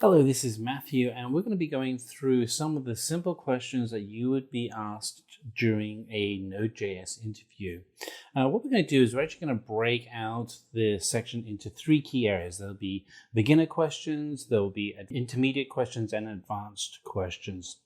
Hello, this is Matthew, and we're going to be going through some of the simple questions that you would be asked during a Node.js interview. What we're going to do is we're actually going to break out the section into three key areas. There'll be beginner questions, there'll be intermediate questions, and advanced questions.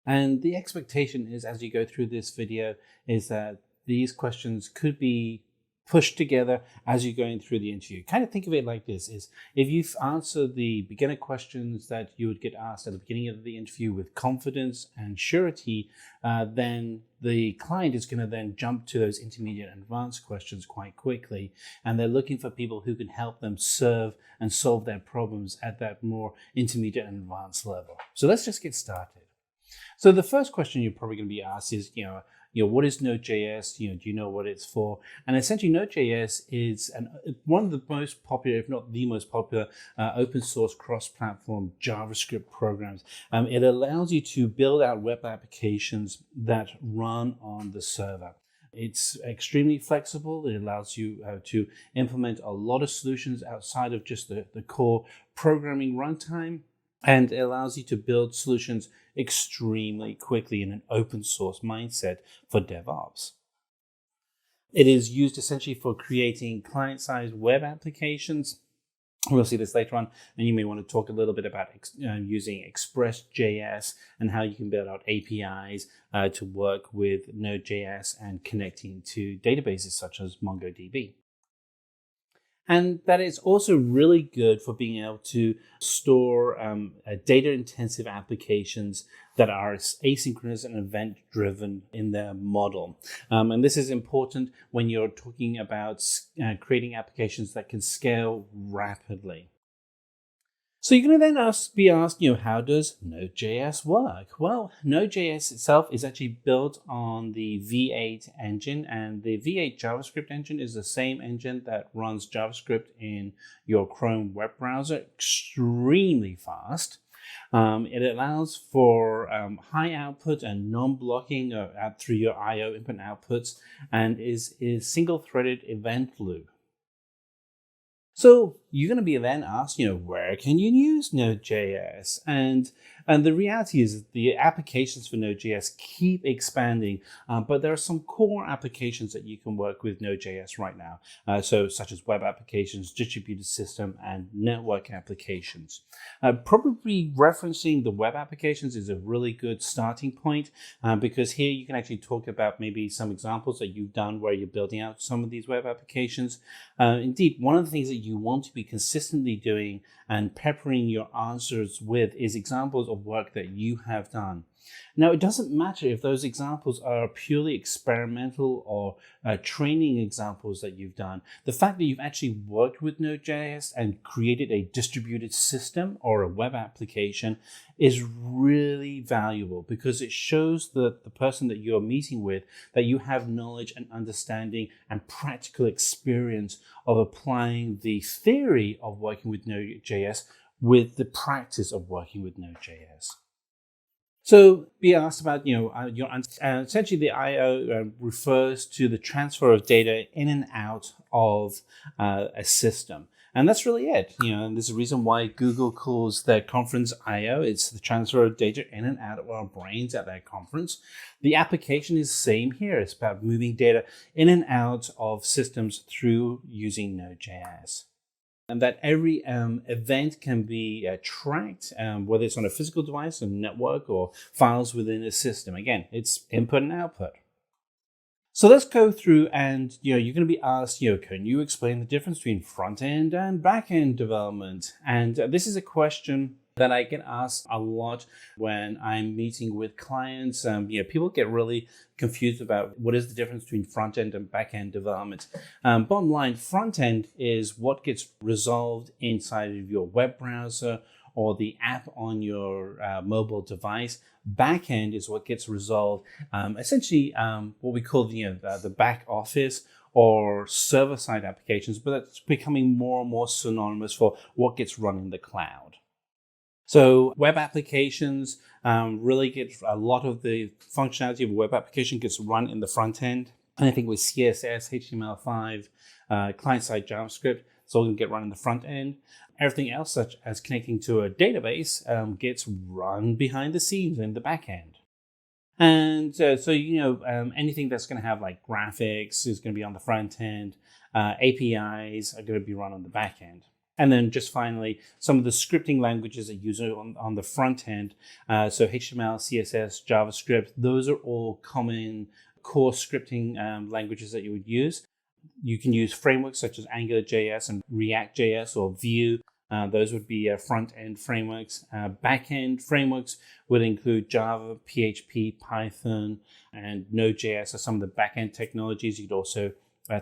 And the expectation is, as you go through this video, is that these questions could be pushed together as you're going through the interview. Kind of think of it like this: is if you've answered the beginner questions that you would get asked at the beginning of the interview with confidence and surety, then the client is going to then jump to those intermediate and advanced questions quite quickly, and they're looking for people who can help them serve and solve their problems at that more intermediate and advanced level. So let's just get started. So the first question you're probably going to be asked is, what is Node.js? Do you know what it's for? And essentially, Node.js is one of the most popular, if not the most popular, open source cross-platform JavaScript programs. It allows you to build out web applications that run on the server. It's extremely flexible. It allows you to implement a lot of solutions outside of just the core programming runtime. And it allows you to build solutions extremely quickly in an open source mindset for DevOps. It is used essentially for creating client-side web applications. We'll see this later on, and you may want to talk a little bit about using Express.js and how you can build out APIs to work with Node.js and connecting to databases such as MongoDB. And that is also really good for being able to store data-intensive applications that are asynchronous and event-driven in their model. And this is important when you're talking about creating applications that can scale rapidly. So you're going to then be asked, how does Node.js work? Well, Node.js itself is actually built on the V8 engine, and the V8 JavaScript engine is the same engine that runs JavaScript in your Chrome web browser, extremely fast. It allows for high output and non-blocking through your I/O input outputs, and is single-threaded event loop. So you're going to be then asked, where can you use Node.js? And the reality is that the applications for Node.js keep expanding, but there are some core applications that you can work with Node.js right now. Such as web applications, distributed system, and network applications. Probably referencing the web applications is a really good starting point, because here you can actually talk about maybe some examples that you've done where you're building out some of these web applications. Indeed, one of the things that you want to be consistently doing and peppering your answers with is examples of work that you have done. Now, it doesn't matter if those examples are purely experimental or training examples that you've done. The fact that you've actually worked with Node.js and created a distributed system or a web application is really valuable, because it shows the person that you're meeting with that you have knowledge and understanding and practical experience of applying the theory of working with Node.js with the practice of working with Node.js. So be asked about, essentially the I/O refers to the transfer of data in and out of a system. And that's really it. And there's a reason why Google calls their conference I/O. It's the transfer of data in and out of our brains at their conference. The application is the same here. It's about moving data in and out of systems through using Node.js. And that every event can be tracked, whether it's on a physical device, a network, or files within a system. Again, it's input and output. So let's go through, and you're going to be asked, can you explain the difference between front-end and back-end development? And this is a question that I get asked a lot when I'm meeting with clients. People get really confused about what is the difference between front-end and back-end development. Bottom line, front-end is what gets resolved inside of your web browser or the app on your mobile device. Backend is what gets resolved, essentially what we call the back office or server-side applications, but that's becoming more and more synonymous for what gets run in the cloud. So web applications really get a lot of the functionality of a web application gets run in the front end. Anything with CSS, HTML5, client-side JavaScript, It's all going to get run in the front end. Everything else, such as connecting to a database, gets run behind the scenes in the back end. And anything that's going to have like graphics is going to be on the front end. APIs are going to be run on the back end. And then just finally, some of the scripting languages that you use on the front end. So HTML, CSS, JavaScript, those are all common core scripting languages that you would use. You can use frameworks such as Angular.js and React.js or Vue. Those would be front-end frameworks. Back-end frameworks would include Java, PHP, Python, and Node.js are some of the back-end technologies. You'd also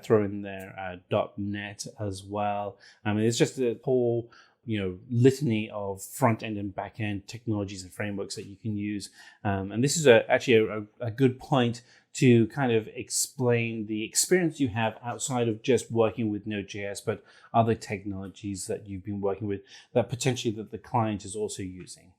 throw in there .NET as well. It's just a whole litany of front-end and back-end technologies and frameworks that you can use. And this is actually a good point to kind of explain the experience you have outside of just working with Node.js, but other technologies that you've been working with that potentially that the client is also using.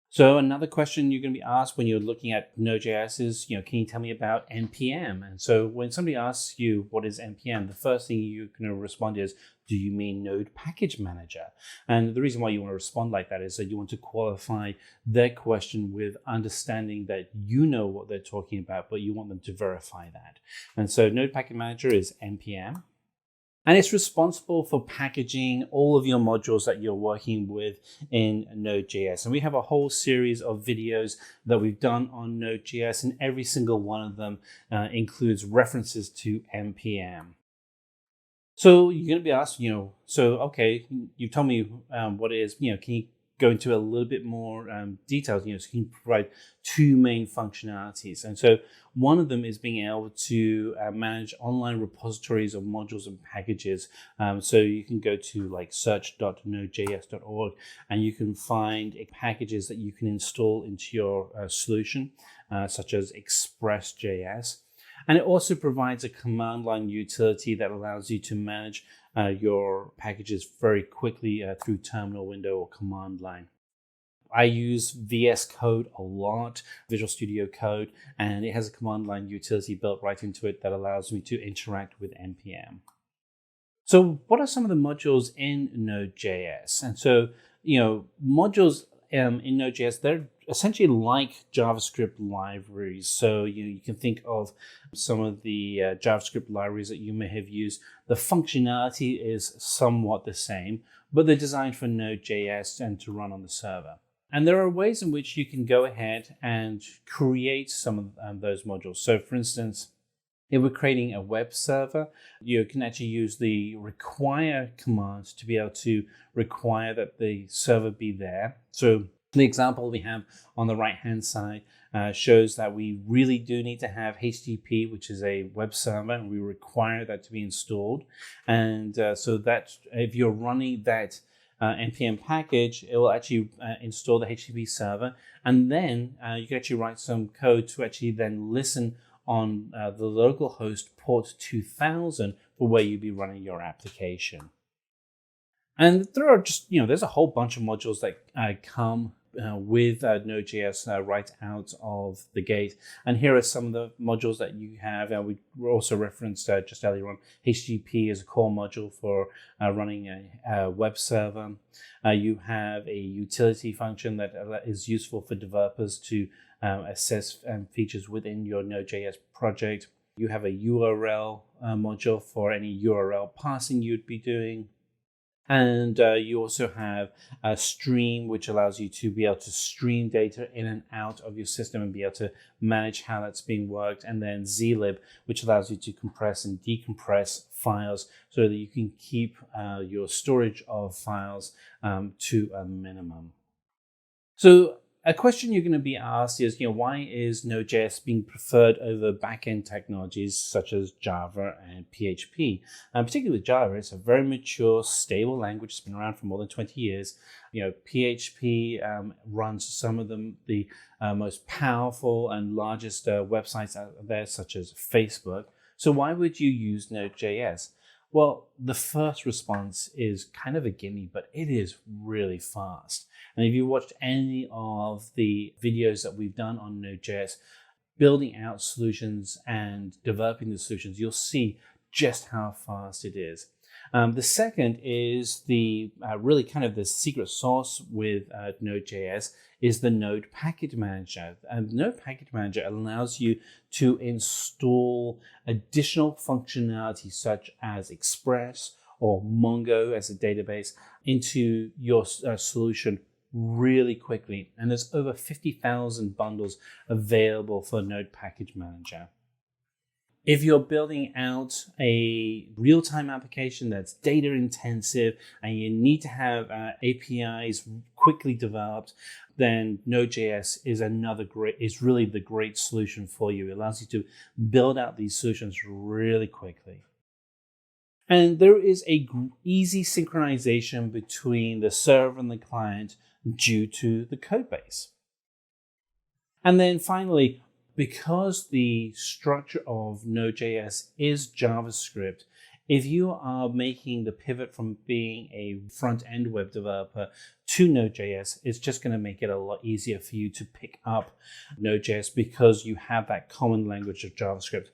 So another question you're going to be asked when you're looking at Node.js is, can you tell me about NPM? And so when somebody asks you what is NPM, the first thing you're going to respond is, do you mean Node Package Manager? And the reason why you want to respond like that is that you want to qualify their question with understanding that you know what they're talking about, but you want them to verify that. And so Node Package Manager is NPM. And it's responsible for packaging all of your modules that you're working with in Node.js. And we have a whole series of videos that we've done on Node.js, and every single one of them includes references to NPM. So you're going to be asked, okay, you told me what it is, can you go into a little bit more details, so you can provide two main functionalities. And so one of them is being able to manage online repositories of modules and packages. So you can go to like search.nodejs.org and you can find packages that you can install into your solution, such as Express.js. And it also provides a command line utility that allows you to manage your packages very quickly through terminal window or command line. I use VS Code a lot, Visual Studio Code, and it has a command line utility built right into it that allows me to interact with NPM. So what are some of the modules in Node.js? And so, modules in Node.js, they're essentially like JavaScript libraries. So you can think of some of the JavaScript libraries that you may have used. The functionality is somewhat the same, but they're designed for Node.js and to run on the server. And there are ways in which you can go ahead and create some of those modules. So for instance, if we're creating a web server, you can actually use the require command to be able to require that the server be there. So the example we have on the right-hand side shows that we really do need to have HTTP, which is a web server, and we require that to be installed. And so that if you're running that NPM package, it will actually install the HTTP server, and then you can actually write some code to actually then listen on the local host port 2000 for where you'll be running your application. And there are just, there's a whole bunch of modules that come with Node.js right out of the gate. And here are some of the modules that you have. We also referenced just earlier on, HTTP is a core module for running a web server. You have a utility function that is useful for developers to assess features within your Node.js project. You have a URL module for any URL parsing you'd be doing. And you also have a stream, which allows you to be able to stream data in and out of your system and be able to manage how that's being worked. And then zlib, which allows you to compress and decompress files so that you can keep your storage of files to a minimum. So a question you're going to be asked is, why is Node.js being preferred over backend technologies such as Java and PHP? Particularly with Java, it's a very mature, stable language. It's been around for more than 20 years. PHP runs some of the most powerful and largest websites out there, such as Facebook. So why would you use Node.js? Well, the first response is kind of a gimme, but it is really fast. And if you watched any of the videos that we've done on Node.js, building out solutions and developing the solutions, you'll see just how fast it is. The second is the really kind of the secret sauce with Node.js is the Node Package Manager. And the Node Package Manager allows you to install additional functionality such as Express or Mongo as a database into your solution really quickly. And there's over 50,000 bundles available for Node Package Manager. If you're building out a real-time application that's data intensive and you need to have APIs quickly developed, then Node.js is really the great solution for you. It allows you to build out these solutions really quickly. And there is a easy synchronization between the server and the client due to the code base. And then finally, because the structure of Node.js is JavaScript, if you are making the pivot from being a front-end web developer to Node.js, it's just going to make it a lot easier for you to pick up Node.js because you have that common language of JavaScript.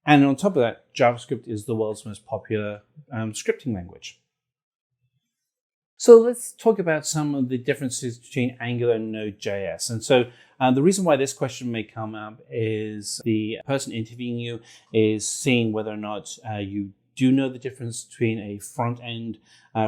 And on top of that, JavaScript is the world's most popular scripting language. So let's talk about some of the differences between Angular and Node.js. And so the reason why this question may come up is the person interviewing you is seeing whether or not you do know the difference between a front-end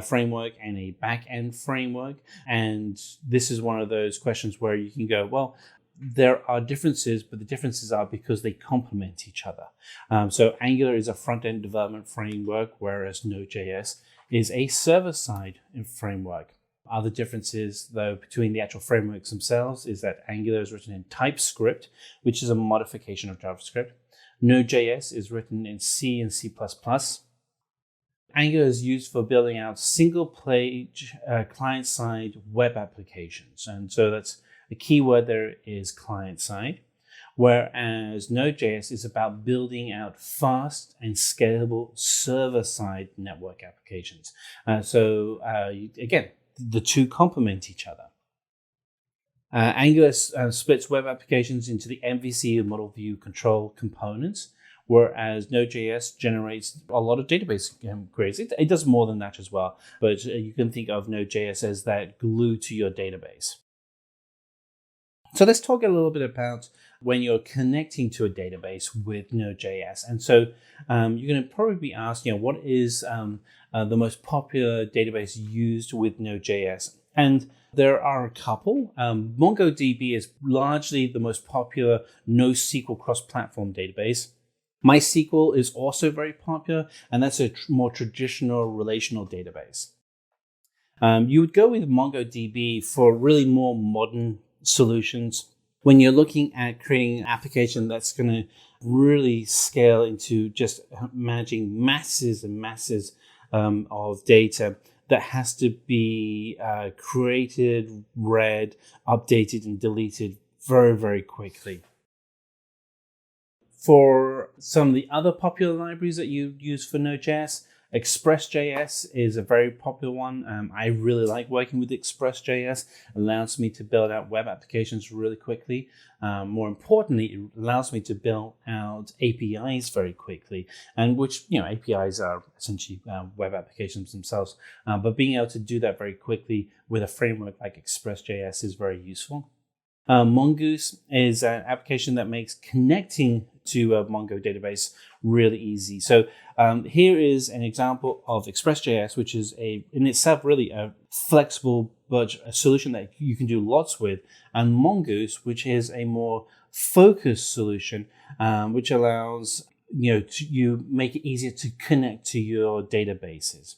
framework and a back-end framework. And this is one of those questions where you can go, well, there are differences, but the differences are because they complement each other. So Angular is a front-end development framework, whereas Node.js is a server-side framework. Other differences, though, between the actual frameworks themselves is that Angular is written in TypeScript, which is a modification of JavaScript. Node.js is written in C and C++. Angular is used for building out single-page client-side web applications. And so that's the key word there is client-side. Whereas Node.js is about building out fast and scalable server-side network applications. Again, the two complement each other. Angular splits web applications into the MVC and model view control components, whereas Node.js generates a lot of database queries. It does more than that as well, but you can think of Node.js as that glue to your database. So let's talk a little bit about when you're connecting to a database with Node.js. And so you're going to probably be asked, what is the most popular database used with Node.js? And there are a couple. MongoDB is largely the most popular NoSQL cross-platform database. MySQL is also very popular, and that's a more traditional relational database. You would go with MongoDB for really more modern solutions. When you're looking at creating an application that's going to really scale into just managing masses and masses of data that has to be created, read, updated, and deleted very, very quickly. For some of the other popular libraries that you use for Node.js, Express.js is a very popular one. I really like working with Express.js. It allows me to build out web applications really quickly. More importantly, it allows me to build out APIs very quickly, and which, APIs are essentially web applications themselves. But being able to do that very quickly with a framework like Express.js is very useful. Mongoose is an application that makes connecting to a Mongo database really easy. So here is an example of Express.js, which is in itself really a flexible but a solution that you can do lots with, and Mongoose, which is a more focused solution, which allows you make it easier to connect to your databases.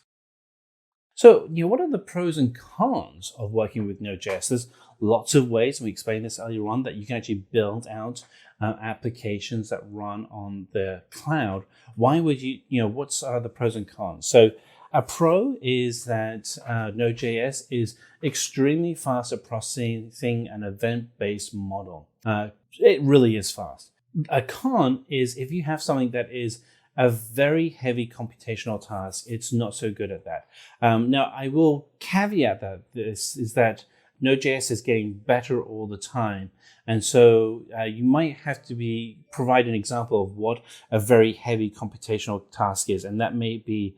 So, what are the pros and cons of working with Node.js? There's lots of ways, and we explained this earlier on, that you can actually build out applications that run on the cloud. Why would what are the pros and cons? So a pro is that Node.js is extremely fast at processing an event-based model. It really is fast. A con is if you have something that is a very heavy computational task, it's not so good at that. Now, I will caveat that this is that Node.js is getting better all the time. And so you might have to provide an example of what a very heavy computational task is. And that may be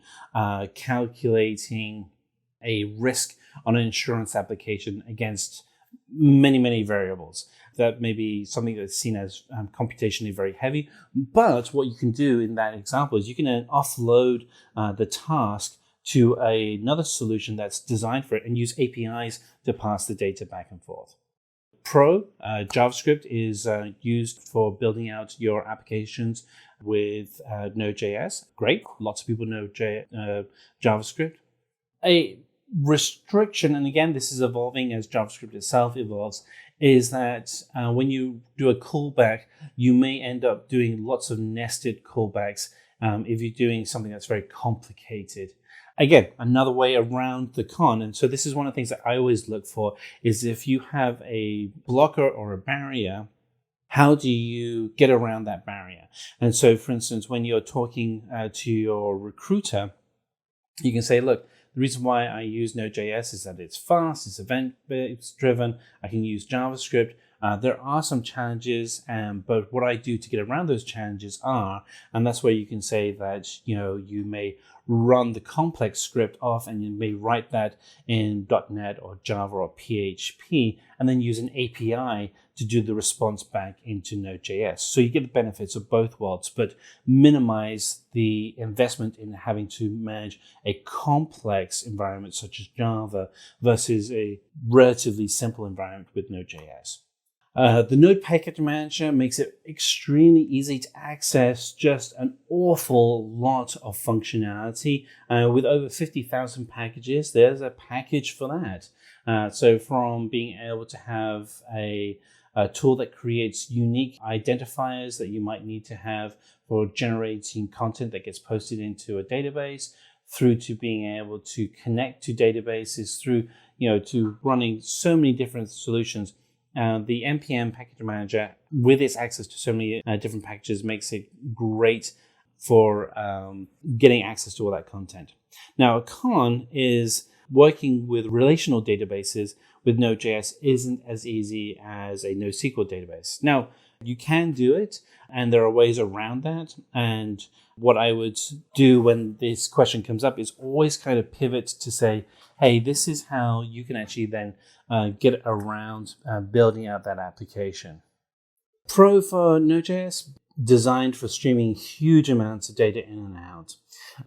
calculating a risk on an insurance application against many, many variables. That may be something that's seen as computationally very heavy. But what you can do in that example is you can then offload the task to another solution that's designed for it and use APIs to pass the data back and forth. Pro, JavaScript is used for building out your applications with Node.js. Great. Lots of people know JavaScript. A restriction, and again, this is evolving as JavaScript itself evolves, is that when you do a callback, you may end up doing lots of nested callbacks if you're doing something that's very complicated. Again, another way around the con. And so this is one of the things that I always look for is if you have a blocker or a barrier, how do you get around that barrier? And so, for instance, when you're talking to your recruiter, you can say, look, the reason why I use Node.js is that it's fast, it's event-based driven, I can use JavaScript. There are some challenges, but what I do to get around those challenges and that's where you can say that, you may run the complex script off and you may write that in .NET or Java or PHP, and then use an API to do the response back into Node.js. So you get the benefits of both worlds, but minimize the investment in having to manage a complex environment such as Java versus a relatively simple environment with Node.js. The Node Package Manager makes it extremely easy to access just an awful lot of functionality. With over 50,000 packages, there's a package for that. So from being able to have a tool that creates unique identifiers that you might need to have for generating content that gets posted into a database, through to being able to connect to databases, through to running so many different solutions. The NPM Package Manager, with its access to so many different packages, makes it great for getting access to all that content. Now, a con is working with relational databases with Node.js isn't as easy as a NoSQL database. Now, you can do it, and there are ways around that. And what I would do when this question comes up is always kind of pivot to say, hey, this is how you can actually then get around building out that application. Pro for Node.js, designed for streaming huge amounts of data in and out.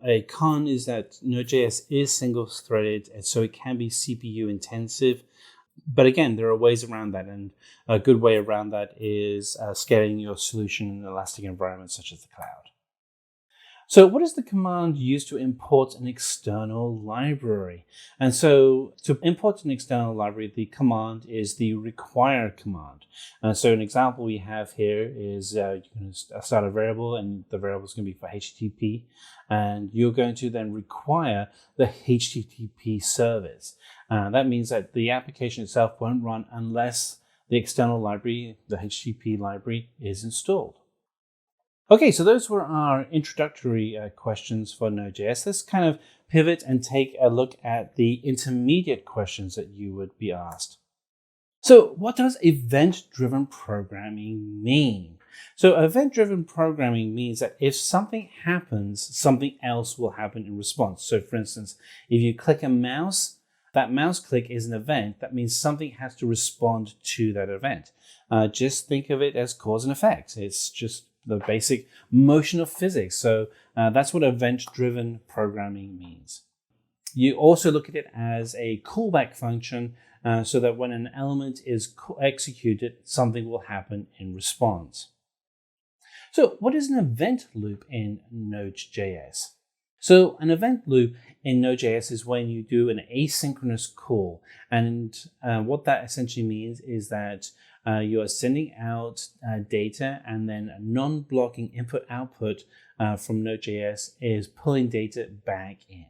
A con is that Node.js is single-threaded, and so it can be CPU intensive. But again, there are ways around that, and a good way around that is scaling your solution in an elastic environment such as the cloud. So what is the command used to import an external library? And so to import an external library, the command is the require command. So an example we have here is you're going to start a variable, and the variable is going to be for HTTP, and you're going to then require the HTTP service. That means that the application itself won't run unless the external library, the HTTP library, is installed. Okay, so those were our introductory questions for Node.js. Let's kind of pivot and take a look at the intermediate questions that you would be asked. So what does event-driven programming mean? So event-driven programming means that if something happens, something else will happen in response. So for instance, if you click a mouse, that mouse click is an event. That means something has to respond to that event. Just think of it as cause and effect. It's just the basic motion of physics. So that's what event-driven programming means. You also look at it as a callback function so that when an element is executed, something will happen in response. So what is an event loop in Node.js? So an event loop in Node.js is when you do an asynchronous call. And what that essentially means is that you are sending out data, and then a non-blocking input-output from Node.js is pulling data back in.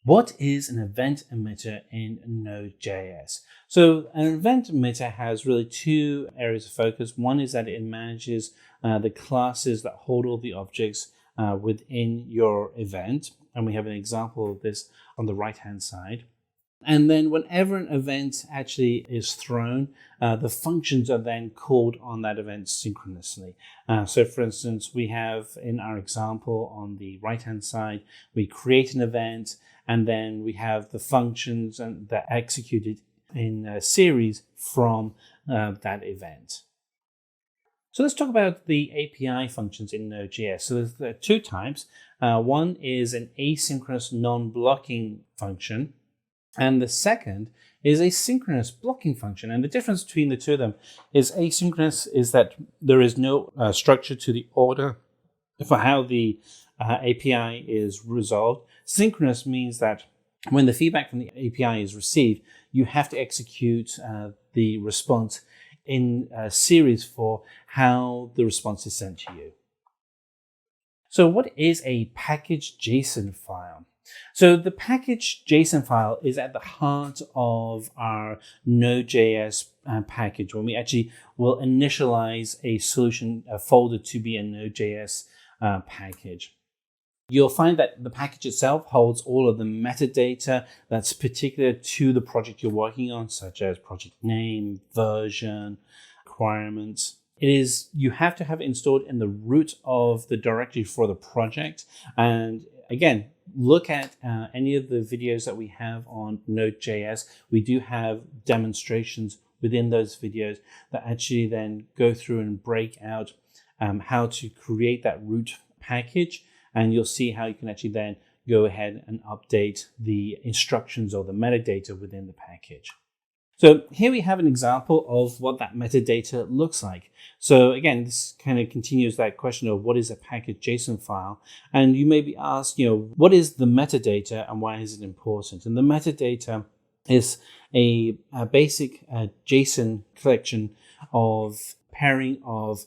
What is an event emitter in Node.js? So an event emitter has really two areas of focus. One is that it manages the classes that hold all the objects within your event. And we have an example of this on the right-hand side. And then whenever an event actually is thrown, the functions are then called on that event synchronously. So for instance, we have in our example on the right-hand side, we create an event, and then we have the functions that are executed in a series from that event. So let's talk about the API functions in Node.js. So there are two types. One is an asynchronous non-blocking function, and the second is a synchronous blocking function. And the difference between the two of them is asynchronous is that there is no structure to the order for how the API is resolved. Synchronous means that when the feedback from the API is received, you have to execute the response in a series for how the response is sent to you. So what is a package.json file? So the package.json file is at the heart of our Node.js package when we actually will initialize a solution folder to be a Node.js package. You'll find that the package itself holds all of the metadata that's particular to the project you're working on, such as project name, version, requirements. You have to have it installed in the root of the directory for the project. And again, look at any of the videos that we have on Node.js. We do have demonstrations within those videos that actually then go through and break out how to create that root package. And you'll see how you can actually then go ahead and update the instructions or the metadata within the package. So here we have an example of what that metadata looks like. So again, this kind of continues that question of what is a package.json file? And you may be asked, what is the metadata and why is it important? And the metadata is a basic JSON collection of pairing of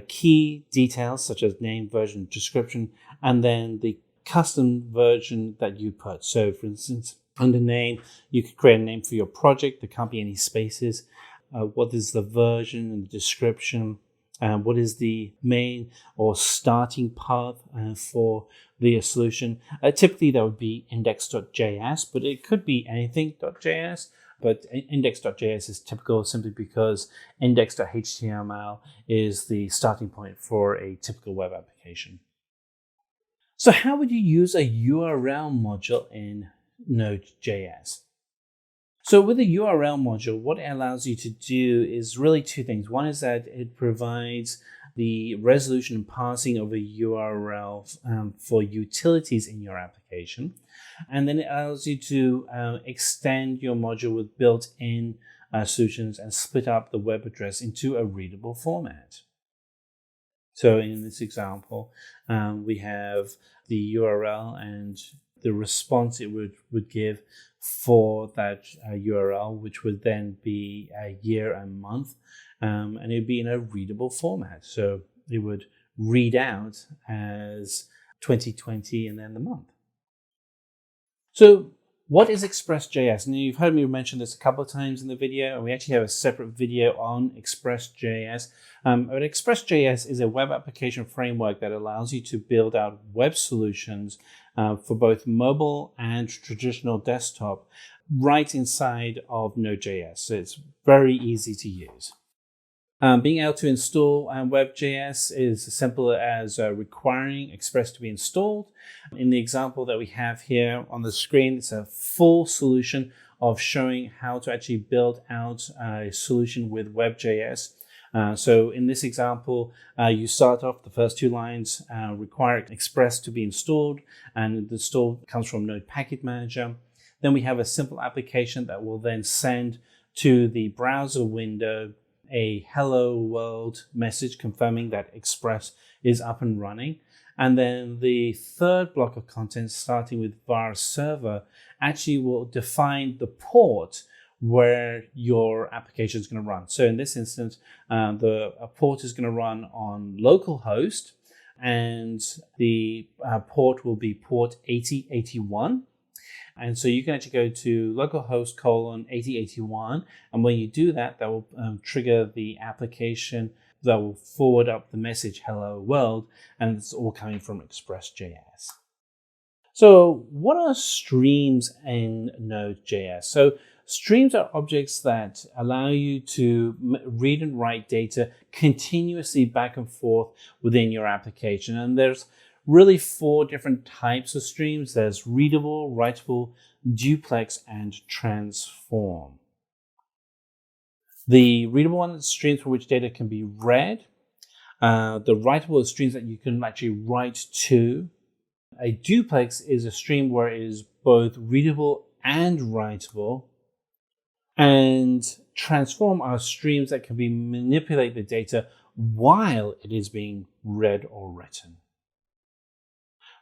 key details such as name, version, description, and then the custom version that you put. So for instance, under name, you could create a name for your project. There can't be any spaces. What is the version and the description? What is the main or starting path for the solution? Typically, that would be index.js, but it could be anything.js. But index.js is typical simply because index.html is the starting point for a typical web application. So how would you use a URL module in Node.js? So with a URL module, what it allows you to do is really two things. One is that it provides the resolution and parsing of a URL for utilities in your application. And then it allows you to extend your module with built-in solutions and split up the web address into a readable format. So in this example, we have the URL and the response it would give for that URL, which would then be a year and month, and it would be in a readable format. So it would read out as 2020 and then the month. So what is Express.js? And you've heard me mention this a couple of times in the video, and we actually have a separate video on Express.js. But Express.js is a web application framework that allows you to build out web solutions for both mobile and traditional desktop right inside of Node.js. So it's very easy to use. Being able to install Web.js is as simple as requiring Express to be installed. In the example that we have here on the screen, it's a full solution of showing how to actually build out a solution with Web.js. So in this example, you start off the first two lines, require Express to be installed, and the install comes from Node Package Manager. Then we have a simple application that will then send to the browser window a hello world message confirming that Express is up and running. And then the third block of content, starting with var server, actually will define the port where your application is going to run. So in this instance, the port is going to run on localhost, and the port will be port 8081. And so you can actually go to localhost 8081. And when you do that, that will trigger the application that will forward up the message, hello world. And it's all coming from Express.js. So what are streams in Node.js? So streams are objects that allow you to read and write data continuously back and forth within your application. And there's really 4 different types of streams. There's readable, writable, duplex, and transform. The readable one is streams for which data can be read. The writable is streams that you can actually write to. A duplex is a stream where it is both readable and writable. And transform are streams that can manipulate the data while it is being read or written.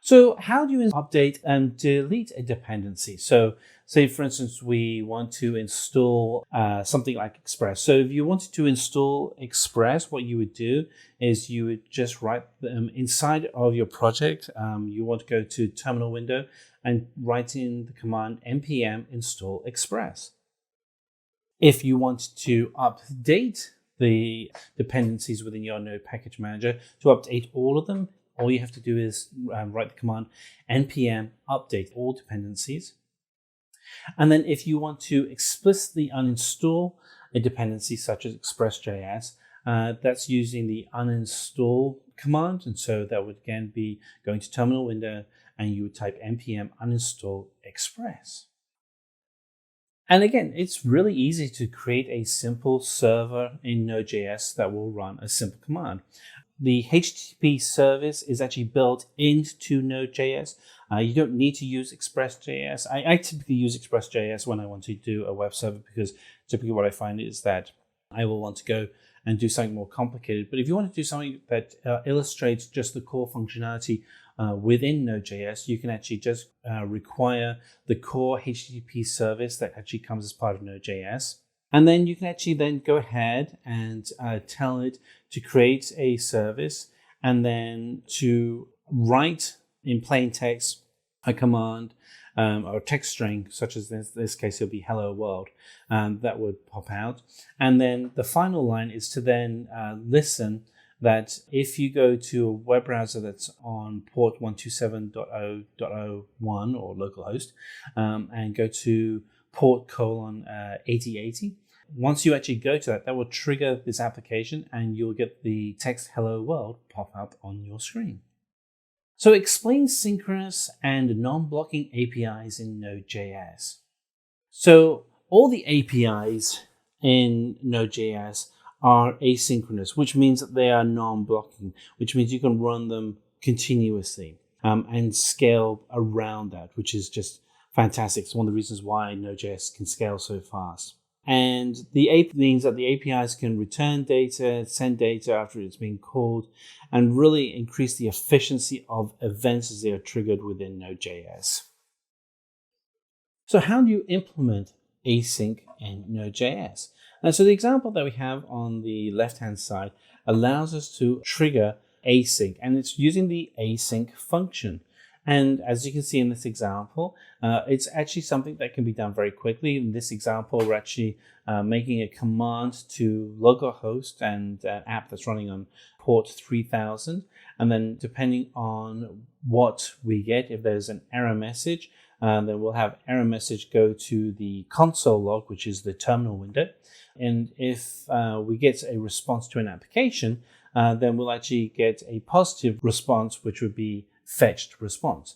So how do you update and delete a dependency? So say, for instance, we want to install something like Express. So if you wanted to install Express, what you would do is you would just write them inside of your project. You want to go to terminal window and write in the command npm install Express. If you want to update the dependencies within your Node package manager, to update all of them, all you have to do is write the command npm update all dependencies. And then if you want to explicitly uninstall a dependency such as Express.js, that's using the uninstall command. And so that would again be going to terminal window and you would type npm uninstall Express. And again, it's really easy to create a simple server in Node.js that will run a simple command. The HTTP service is actually built into Node.js. You don't need to use Express.js. I typically use Express.js when I want to do a web server because typically what I find is that I will want to go and do something more complicated. But if you want to do something that illustrates just the core functionality within Node.js, you can actually just require the core HTTP service that actually comes as part of Node.js. And then you can actually then go ahead and tell it to create a service and then to write in plain text a command or text string, such as this case, it'll be hello world, that would pop out. And then the final line is to then listen that if you go to a web browser that's on port 127.0.01 or localhost and go to port 8080, once you actually go to that, that will trigger this application and you'll get the text hello world pop up on your screen. So explain synchronous and non-blocking APIs in Node.js. So all the APIs in Node.js are asynchronous, which means that they are non-blocking, which means you can run them continuously and scale around that, which is just fantastic. It's one of the reasons why Node.js can scale so fast. And the means that the APIs can return data, send data after it's been called, and really increase the efficiency of events as they are triggered within Node.js. So how do you implement async in Node.js? And so the example that we have on the left-hand side allows us to trigger async, and it's using the async function. And as you can see in this example, it's actually something that can be done very quickly. In this example, we're actually making a command to localhost and an app that's running on port 3000. And then depending on what we get, if there's an error message, then we'll have error message go to the console log, which is the terminal window. And if we get a response to an application, then we'll actually get a positive response, which would be fetched response.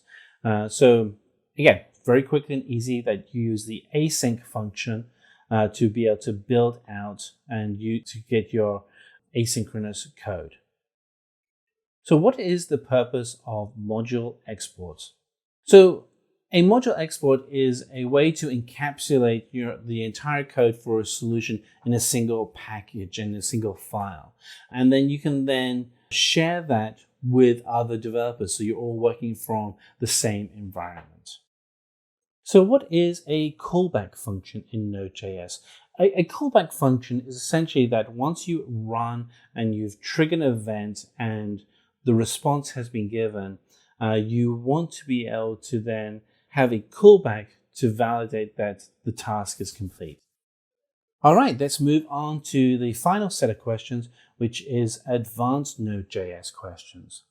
So again, very quick and easy that you use the async function to be able to build out and to get your asynchronous code. So what is the purpose of module exports? So a module export is a way to encapsulate the entire code for a solution in a single package, in a single file. And then you can then share that with other developers, so you're all working from the same environment. So what is a callback function in Node.js? A callback function is essentially that once you run and you've triggered an event and the response has been given, you want to be able to then have a callback to validate that the task is complete. All right, let's move on to the final set of questions, which is advanced Node.js questions.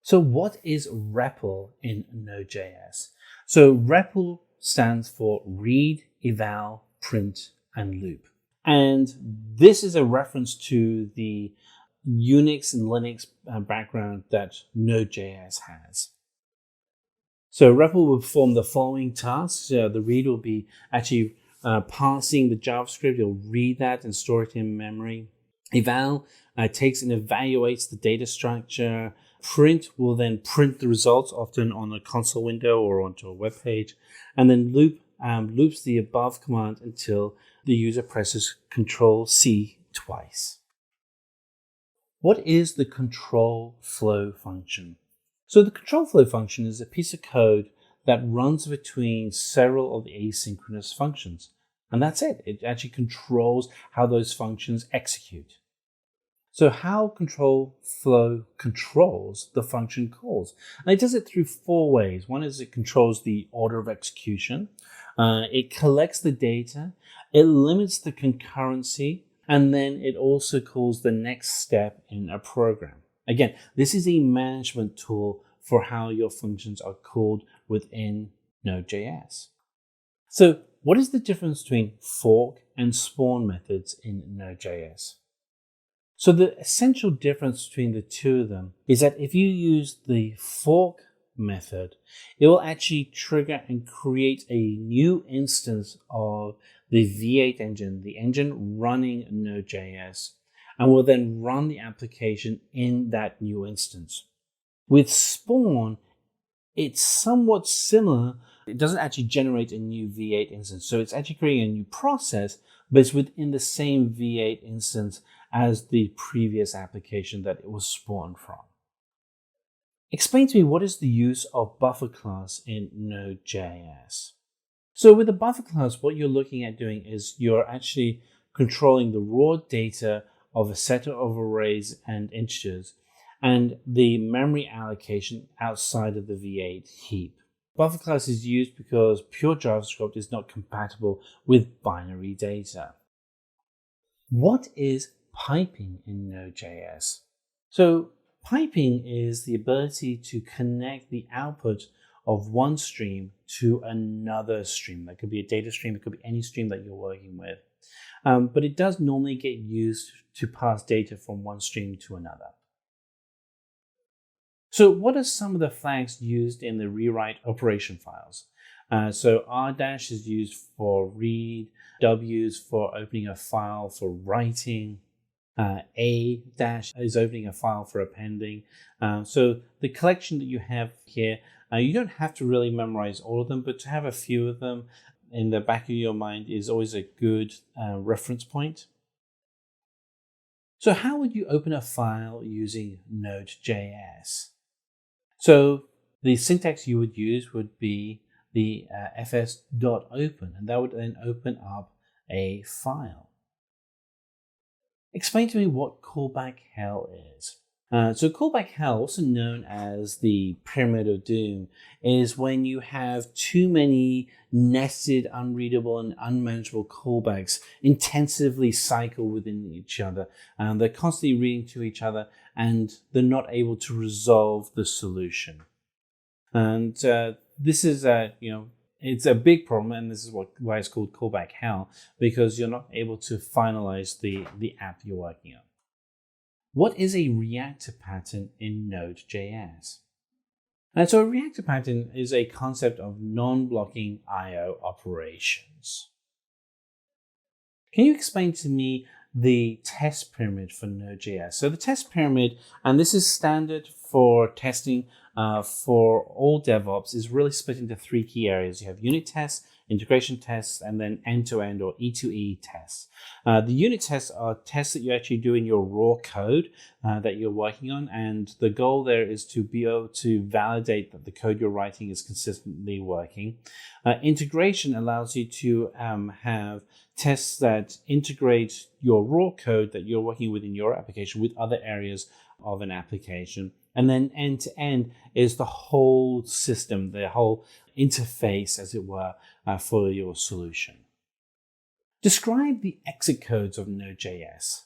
So what is REPL in Node.js? So REPL stands for read, eval, print, and loop. And this is a reference to the Unix and Linux background that Node.js has. So REPL will perform the following tasks. The read will be actually parsing the JavaScript. It'll read that and store it in memory. Eval takes and evaluates the data structure. Print will then print the results, often on a console window or onto a web page. And then loop loops the above command until the user presses Control-C twice. What is the control flow function? So the control flow function is a piece of code that runs between several of the asynchronous functions. And that's it. It actually controls how those functions execute. So how control flow controls the function calls? And it does it through 4 ways. One is it controls the order of execution. It collects the data. It limits the concurrency. And then it also calls the next step in a program. Again, this is a management tool for how your functions are called within Node.js. So what is the difference between fork and spawn methods in Node.js? So the essential difference between the two of them is that if you use the fork method, it will actually trigger and create a new instance of the V8 engine, the engine running Node.js, and will then run the application in that new instance. With spawn, it's somewhat similar. It doesn't actually generate a new V8 instance, so it's actually creating a new process, but it's within the same V8 instance as the previous application that it was spawned from. Explain to me, what is the use of buffer class in Node.js? So with the buffer class, what you're looking at doing is you're actually controlling the raw data of a set of arrays and integers and the memory allocation outside of the V8 heap. Buffer class is used because pure JavaScript is not compatible with binary data. What is piping in Node.js? So piping is the ability to connect the output of one stream to another stream. That could be a data stream, it could be any stream that you're working with. But it does normally get used to pass data from one stream to another. So what are some of the flags used in the rewrite operation files? So R- is used for read, W is for opening a file for writing, A- is opening a file for appending. So the collection that you have here, you don't have to really memorize all of them, but to have a few of them in the back of your mind is always a good reference point. So how would you open a file using Node.js? So the syntax you would use would be the fs.open, and that would then open up a file. Explain to me what callback hell is. So callback hell, also known as the pyramid of doom, is when you have too many nested, unreadable, and unmanageable callbacks intensively cycle within each other. They're constantly reading to each other, and they're not able to resolve the solution. And this is it's a big problem, and this is why it's called callback hell, because you're not able to finalize the app you're working on. What is a reactor pattern in Node.js? And so a reactor pattern is a concept of non-blocking I/O operations. Can you explain to me the test pyramid for Node.js? So the test pyramid, and this is standard for testing for all DevOps, is really split into 3 key areas. You have unit tests, integration tests, and then end-to-end or E2E tests. The unit tests are tests that you actually do in your raw code that you're working on, and the goal there is to be able to validate that the code you're writing is consistently working. Integration allows you to have tests that integrate your raw code that you're working with in your application with other areas of an application. And then end-to-end is the whole system, the whole interface, as it were, for your solution. Describe the exit codes of Node.js.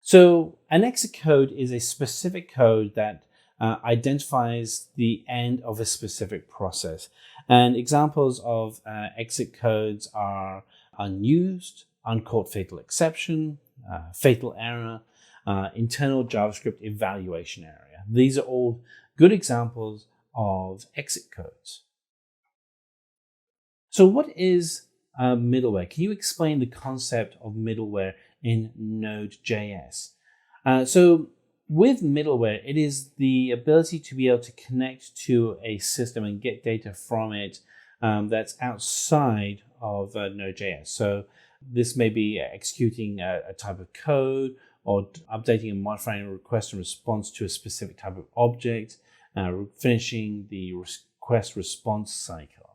So an exit code is a specific code that identifies the end of a specific process. And examples of exit codes are unused, uncaught fatal exception, fatal error, internal JavaScript evaluation area. These are all good examples of exit codes. So what is middleware? Can you explain the concept of middleware in Node.js? So with middleware, it is the ability to be able to connect to a system and get data from it that's outside of Node.js. So this may be executing a type of code or updating and modifying a request and response to a specific type of object, finishing the request response cycle.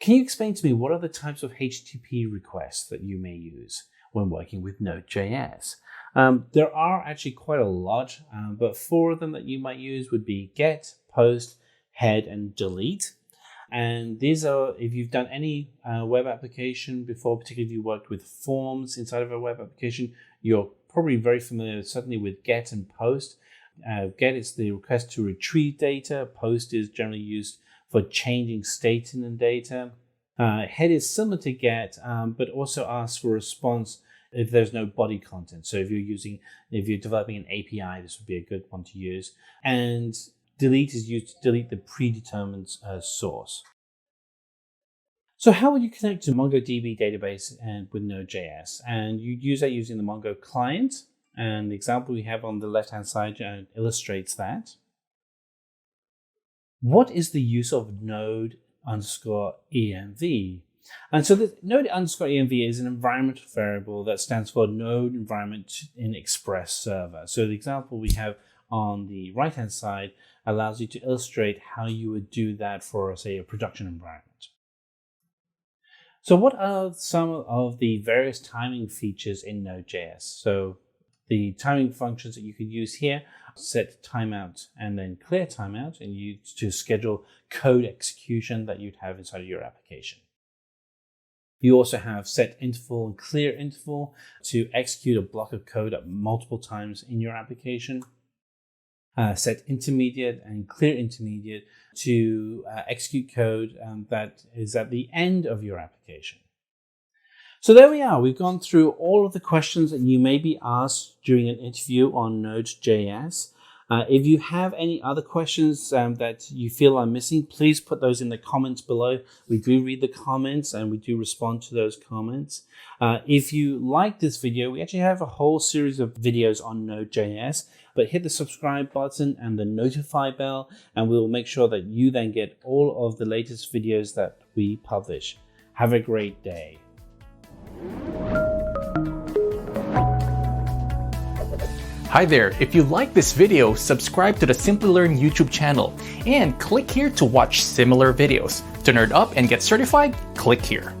Can you explain to me what are the types of HTTP requests that you may use when working with Node.js? There are actually quite a lot, but 4 of them that you might use would be get, post, head, and delete. And these are, if you've done any web application before, particularly if you worked with forms inside of a web application, you're probably very familiar certainly with get and post. Get is the request to retrieve data. Post is generally used for changing state in the data. Head is similar to get, but also asks for a response if there's no body content. So if you're developing an API, this would be a good one to use. And delete is used to delete the predetermined source. So how would you connect to MongoDB database and with Node.js? And you use that using the Mongo client. And the example we have on the left-hand side illustrates that. What is the use of Node_env? And so the Node_env is an environmental variable that stands for Node Environment in Express Server. So the example we have on the right-hand side allows you to illustrate how you would do that for, say, a production environment. So what are some of the various timing features in Node.js? So the timing functions that you could use here, set timeout and then clear timeout, and use to schedule code execution that you'd have inside of your application. You also have set interval and clear interval to execute a block of code at multiple times in your application. Set intermediate and clear intermediate to execute code that is at the end of your application. So there we are. We've gone through all of the questions that you may be asked during an interview on Node.js. If you have any other questions that you feel are missing, please put those in the comments below. We do read the comments and we do respond to those comments. If you like this video, we actually have a whole series of videos on Node.js, but hit the subscribe button and the notify bell, and we'll make sure that you then get all of the latest videos that we publish. Have a great day. Hi there, if you like this video, subscribe to the Simplilearn YouTube channel and click here to watch similar videos. To nerd up and get certified, click here.